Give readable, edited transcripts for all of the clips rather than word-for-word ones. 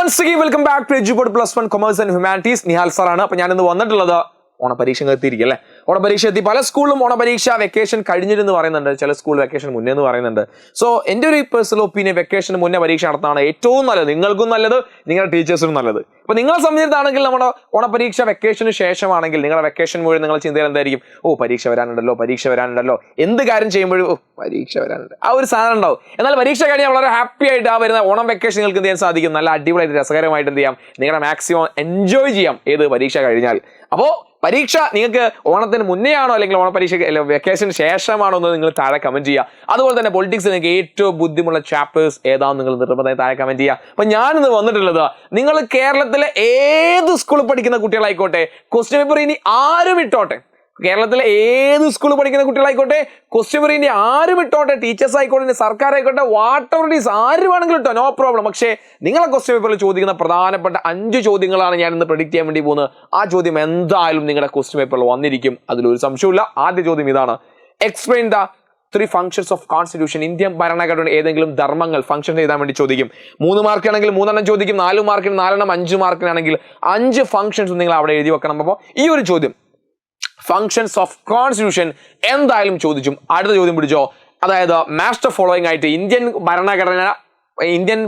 once again welcome back to EduPod +1 Commerce and Humanities. Nihal സാറാണ്. അപ്പോൾ ഞാനിന്ന് വന്നിട്ടുള്ളത് ഓണപരീക്ഷ എത്തിയിരിക്കും അല്ലേ. ഓണപരീക്ഷ എത്തി. പല സ്കൂളിലും ഓണപരീക്ഷ വെക്കേഷൻ കഴിഞ്ഞിരുന്ന് പറയുന്നുണ്ട്, ചില സ്കൂൾ വെക്കേഷൻ മുന്നേ എന്ന് പറയുന്നുണ്ട്. സോ എൻ്റെ ഒരു പേഴ്സണൽ ഒപ്പീനിയൻ വെക്കേഷന് മുന്നേ പരീക്ഷ നടത്താണ് ഏറ്റവും നല്ലത്, നിങ്ങൾക്കും നല്ലത്, നിങ്ങളുടെ ടീച്ചേഴ്സിനും നല്ലത്. അപ്പോൾ നിങ്ങളെ സംബന്ധിച്ചിട്ടാണെങ്കിൽ നമ്മുടെ ഓണപരീക്ഷ വെക്കേഷന് ശേഷമാണെങ്കിൽ നിങ്ങളുടെ വെക്കേഷൻ മുഴുവൻ നിങ്ങൾ ചിന്തയിൽ എന്തായിരിക്കും? പരീക്ഷ വരാനുണ്ടല്ലോ, എന്ത് കാര്യം ചെയ്യുമ്പോഴും പരീക്ഷ വരാനുണ്ട്, ആ ഒരു സാധനം ഉണ്ടാവും. എന്നാൽ പരീക്ഷ കഴിഞ്ഞാൽ വളരെ ഹാപ്പി ആയിട്ട് ആ വരുന്ന ഓണം വെക്കേഷൻ നിങ്ങൾക്ക് എന്ത് ചെയ്യാൻ സാധിക്കും? നല്ല അടിപൊളിയായിട്ട് രസകരമായിട്ട് എന്ത് ചെയ്യാം? നിങ്ങളുടെ മാക്സിമം എൻജോയ് ചെയ്യാം ഏത് പരീക്ഷ കഴിഞ്ഞാൽ. അപ്പോൾ പരീക്ഷ നിങ്ങൾക്ക് ഓണത്തിന് മുന്നേ ആണോ അല്ലെങ്കിൽ ഓണപരീക്ഷ വെക്കേഷന് ശേഷമാണോ എന്ന് നിങ്ങൾ താഴെ കമന്റ് ചെയ്യുക. അതുപോലെ തന്നെ പൊളിറ്റിക്സ് നിങ്ങൾക്ക് ഏറ്റവും ബുദ്ധിമുട്ടുള്ള ചാപ്റ്റേഴ്സ് ഏതാണെന്ന് നിങ്ങൾ നിർബന്ധമായി താഴെ കമന്റ് ചെയ്യുക. അപ്പം ഞാനിന്ന് വന്നിട്ടുള്ളത്, നിങ്ങൾ കേരളത്തിലെ ഏത് സ്കൂളിൽ പഠിക്കുന്ന കുട്ടികളായിക്കോട്ടെ, ക്വസ്റ്റ്യൻ പേപ്പർ ഇനി ആരും ഇട്ടോട്ടെ, കേരളത്തിലെ ഏത് സ്കൂളിൽ പഠിക്കുന്ന കുട്ടികളായിക്കോട്ടെ, ക്വസ്റ്റ്യൻ പേപ്പർ ഇനി ആരും ഇട്ടോട്ടെ, ടീച്ചേഴ്സ് ആയിക്കോട്ടെ, സർക്കാർ ആയിക്കോട്ടെ, വാട്ട് എവർ ഇറ്റ് ഈസ്, ആര് വേണമെങ്കിലും ഇട്ടോ, നോ പ്രോബ്ലം. പക്ഷേ നിങ്ങളെ ക്വസ്റ്റ്യൻ പേപ്പറിൽ ചോദിക്കുന്ന പ്രധാനപ്പെട്ട 5 ചോദ്യങ്ങളാണ് ഞാൻ ഇന്ന് പ്രെഡിക്റ്റ് ചെയ്യാൻ വേണ്ടി പോകുന്നത്. ആ ചോദ്യം എന്തായാലും നിങ്ങളുടെ ക്വസ്റ്റ്യൻ പേപ്പറിൽ വന്നിരിക്കും, അതിലൊരു സംശയമില്ല. ആദ്യ ചോദ്യം ഇതാണ്: explain the 3 functions of constitution. Indian ഭരണഘടന ഏതെങ്കിലും ധർമ്മങ്ങൾ ഫംഗ്ഷൻ എഴുതാൻ വേണ്ടി ചോദിക്കും. 3 മാർക്കാണെങ്കിൽ 3 ചോദിക്കും, 4 മാർക്കിന് 4, 5 മാർക്കിനാണെങ്കിൽ 5 ഫംഗ്ഷൻസ് നിങ്ങൾ അവിടെ എഴുതി വെക്കണം. അപ്പോൾ ഈ ഒരു ചോദ്യം ഫങ്ഷൻസ് ഓഫ് കോൺസ്റ്റിറ്റ്യൂഷൻ എന്തായാലും ചോദിച്ചും. അടുത്ത ചോദ്യം പിടിച്ചോ, അതായത് മാസ്റ്റർ ഫോളോയിങ് ആയിട്ട് ഇന്ത്യൻ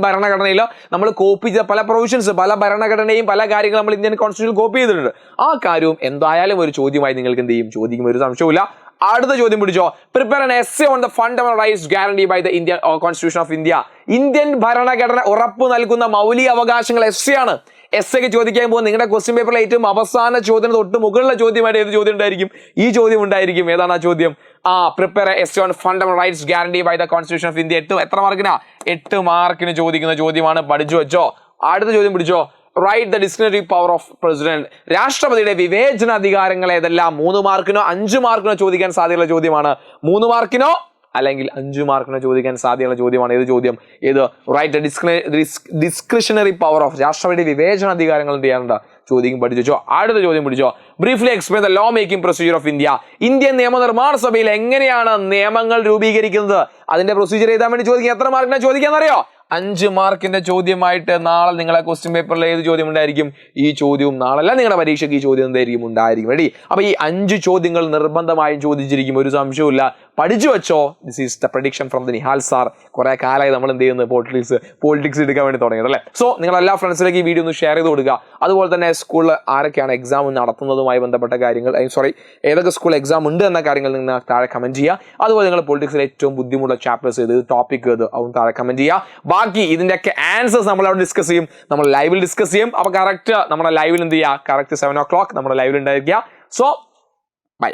ഭരണഘടനയിൽ നമ്മൾ കോപ്പി ചെയ്ത പല പ്രൊവിഷൻസ്, പല ഭരണഘടനയും പല കാര്യങ്ങളും നമ്മൾ ഇന്ത്യൻ കോൺസ്റ്റിറ്റ്യൂഷൻ കോപ്പി ചെയ്തിട്ടുണ്ട്. ആ കാര്യവും എന്തായാലും ഒരു ചോദ്യമായി നിങ്ങൾക്ക് എന്ത് ചെയ്യും? ചോദിക്കും, ഒരു സംശയമില്ല. അടുത്ത ചോദ്യം പിടിച്ചോ, prepare an essay on the fundamental rights guarantee by the Indian constitution of India. Indian ഭരണഘടന ഉറപ്പ് നൽകുന്ന മൗലിക അവകാശങ്ങൾ എസ്സേ ആണ്. എസ്സേക്ക് ചോദിക്കാൻ പോകുമ്പോൾ നിങ്ങളുടെ ക്വസ്റ്റ്യൻ പേപ്പറിൽ ഏറ്റവും അവസാന ചോദ്യം തൊട്ട് മുകളിലെ ചോദ്യമായിട്ട് ഏത് ചോദ്യം ഉണ്ടായിരിക്കും? ഈ ചോദ്യം ഉണ്ടായിരിക്കും. ഏതാണ് ആ ചോദ്യം? Prepare essay on fundamental rights guarantee by the constitution of India. എത്ര മാർക്കിനാ? 8 മാർക്കിന് ചോദിക്കുന്ന ചോദ്യമാണ്. പഠിച്ചു വെച്ചോ. അടുത്ത ചോദ്യം പിടിച്ചോ, right the discretionary power of president. രാഷ്ട്രപതിയുടെ വിവേചന അധികാരങ്ങൾ ഏതെല്ലാം? 3 മാർക്കിനോ 5 മാർക്കിനോ ചോദിക്കാൻ സാധ്യതയുള്ള ചോദ്യമാണ്. 3 മാർക്കിനോ അല്ലെങ്കിൽ 5 മാർക്കിനോ ചോദിക്കാൻ സാധ്യതയുള്ള ചോദ്യമാണ്. ഏത് ചോദ്യം? ഏത്? റൈറ്റ് ഡിസ്ക്രിഷണറി പവർ ഓഫ്, രാഷ്ട്രപതിയുടെ വിവേചന അധികാരങ്ങൾ എന്ത് ചെയ്യാറുണ്ട്? ചോദ്യം പഠിച്ചോ. അടുത്ത ചോദ്യം പിടിച്ചോ, briefly explain the law making procedure of India. Indian നിയമനിർമ്മാണ സഭയിൽ എങ്ങനെയാണ് നിയമങ്ങൾ രൂപീകരിക്കുന്നത്? അതിന്റെ പ്രൊസീജിയർ എഴുതാൻ വേണ്ടി ചോദിക്കുക. എത്ര മാർക്കിനാ ചോദിക്കാന്നറിയോ? 5 മാർക്കിന്റെ ചോദ്യമായിട്ട് നാളെ നിങ്ങളെ ക്വസ്റ്റ്യൻ പേപ്പറിൽ ഏത് ചോദ്യം ഉണ്ടായിരിക്കും? ഈ ചോദ്യവും നാളെ നിങ്ങളുടെ പരീക്ഷയ്ക്ക് ഈ ചോദ്യം എന്തായിരിക്കും? ഉണ്ടായിരിക്കും. റെഡി? അപ്പൊ ഈ 5 ചോദ്യങ്ങൾ നിർബന്ധമായും ചോദിച്ചിരിക്കും, ഒരു സംശയവും ഇല്ല. പഠിച്ചു വെച്ചോ. This is the prediction from the Nihal sir. കുറെ കാലമായി നമ്മൾ എന്ത് ചെയ്യുന്നത്? പോളിറ്റിക്സ് എടുക്കാൻ വേണ്ടി തുടങ്ങിയത് അല്ലേ. സോ നിങ്ങൾ എല്ലാ ഫ്രണ്ട്സിലേക്ക് ഈ വീഡിയോ ഒന്ന് ഷെയർ ചെയ്ത് കൊടുക്കുക. അതുപോലെ തന്നെ സ്കൂളിൽ ആരൊക്കെയാണ് എക്സാം നടത്തുന്നതുമായി ബന്ധപ്പെട്ട കാര്യങ്ങൾ, ഏതൊക്കെ സ്കൂൾ എക്സാം ഉണ്ട് എന്ന കാര്യങ്ങൾ നിങ്ങൾ താഴെ കമന്റ് ചെയ്യുക. അതുപോലെ നിങ്ങൾ പൊളിറ്റിക്സിൽ ഏറ്റവും ബുദ്ധിമുട്ടുള്ള ചാപ്റ്റേഴ്സ് ഏത്, ടോപ്പിക് ഏത്, അതും താഴെ കമന്റ് ചെയ്യുക. ബാക്കി ഇതിന്റെയൊക്കെ ആൻസേഴ്സ് നമ്മൾ അവിടെ ഡിസ്കസ് ചെയ്യും, നമ്മൾ ലൈവിൽ ഡിസ്കസ് ചെയ്യും. അപ്പൊ കറക്റ്റ് നമ്മുടെ ലൈവിൽ എന്ത് ചെയ്യുക? കറക്റ്റ് 7 o'clock നമ്മുടെ ലൈവിൽ ഉണ്ടായിരിക്കുക. So by.